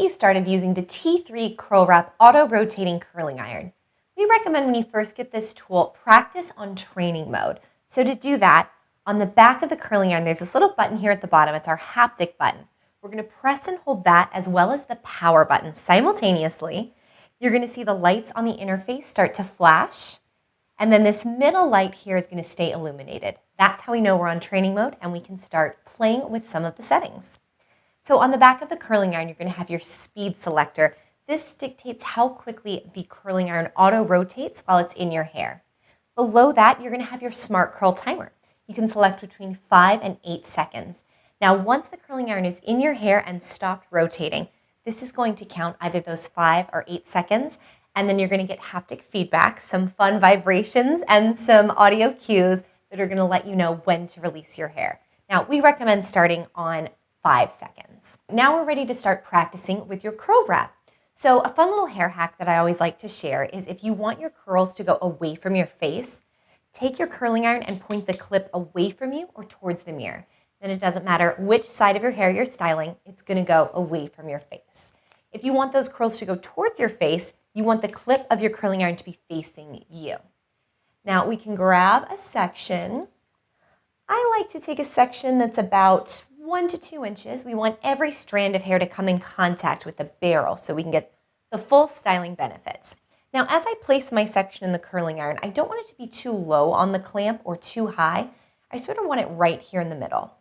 you started using the T3 CurlWrap auto-rotating curling iron. We recommend when you first get this tool, practice on training mode. So to do that, on the back of the curling iron, there's this little button here at the bottom. It's our haptic button. We're going to press and hold that as well as the power button simultaneously. You're going to see the lights on the interface start to flash. And then this middle light here is going to stay illuminated. That's how we know we're on training mode and we can start playing with some of the settings. So on the back of the curling iron, you're going to have your speed selector. This dictates how quickly the curling iron auto rotates while it's in your hair. Below that, you're going to have your smart curl timer. You can select between 5 and 8 seconds. Now, once the curling iron is in your hair and stopped rotating, this is going to count either those 5 or 8 seconds, and then you're going to get haptic feedback, some fun vibrations, and some audio cues that are going to let you know when to release your hair. Now, we recommend starting on 5 seconds. Now we're ready to start practicing with your curl wrap. So a fun little hair hack that I always like to share is if you want your curls to go away from your face, take your curling iron and point the clip away from you or towards the mirror. Then it doesn't matter which side of your hair you're styling, it's going to go away from your face. If you want those curls to go towards your face, you want the clip of your curling iron to be facing you. Now we can grab a section. I like to take a section that's about 1 to 2 inches. We want every strand of hair to come in contact with the barrel so we can get the full styling benefits. Now, as I place my section in the curling iron, I don't want it to be too low on the clamp or too high. I sort of want it right here in the middle.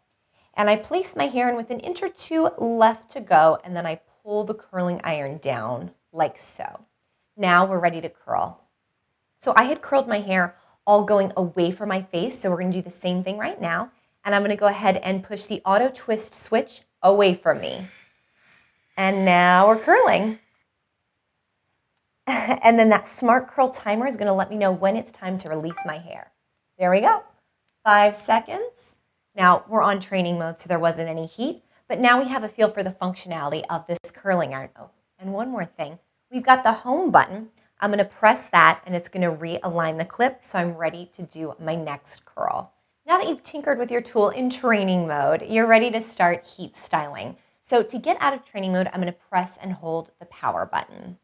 And I place my hair in with 1 or 2 inches left to go, and then I pull the curling iron down like so. Now we're ready to curl. So I had curled my hair all going away from my face, so we're going to do the same thing right now. And I'm going to go ahead and push the auto twist switch away from me. And now we're curling. And then that smart curl timer is going to let me know when it's time to release my hair. There we go. 5 seconds. Now we're on training mode, so there wasn't any heat, but now we have a feel for the functionality of this curling iron. Oh, and one more thing. We've got the home button. I'm going to press that and it's going to realign the clip so I'm ready to do my next curl. Now that you've tinkered with your tool in training mode, you're ready to start heat styling. So to get out of training mode, I'm going to press and hold the power button.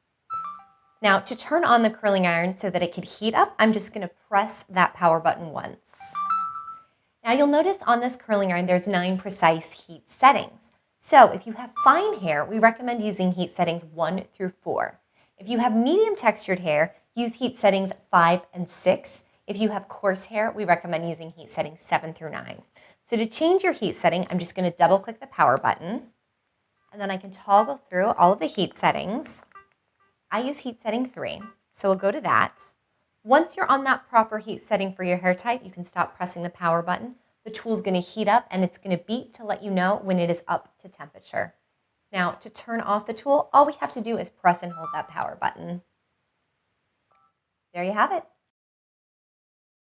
Now to turn on the curling iron so that it could heat up, I'm just going to press that power button once. Now you'll notice on this curling iron there's 9 precise heat settings. So if you have fine hair, we recommend using heat settings 1 through 4. If you have medium textured hair, use heat settings 5 and 6. If you have coarse hair, we recommend using heat settings 7 through 9. So to change your heat setting, I'm just going to double click the power button, and then I can toggle through all of the heat settings. I use heat setting 3, so we'll go to that. Once you're on that proper heat setting for your hair type, you can stop pressing the power button. The tool's going to heat up and it's going to beep to let you know when it is up to temperature. Now, to turn off the tool, all we have to do is press and hold that power button. There you have it.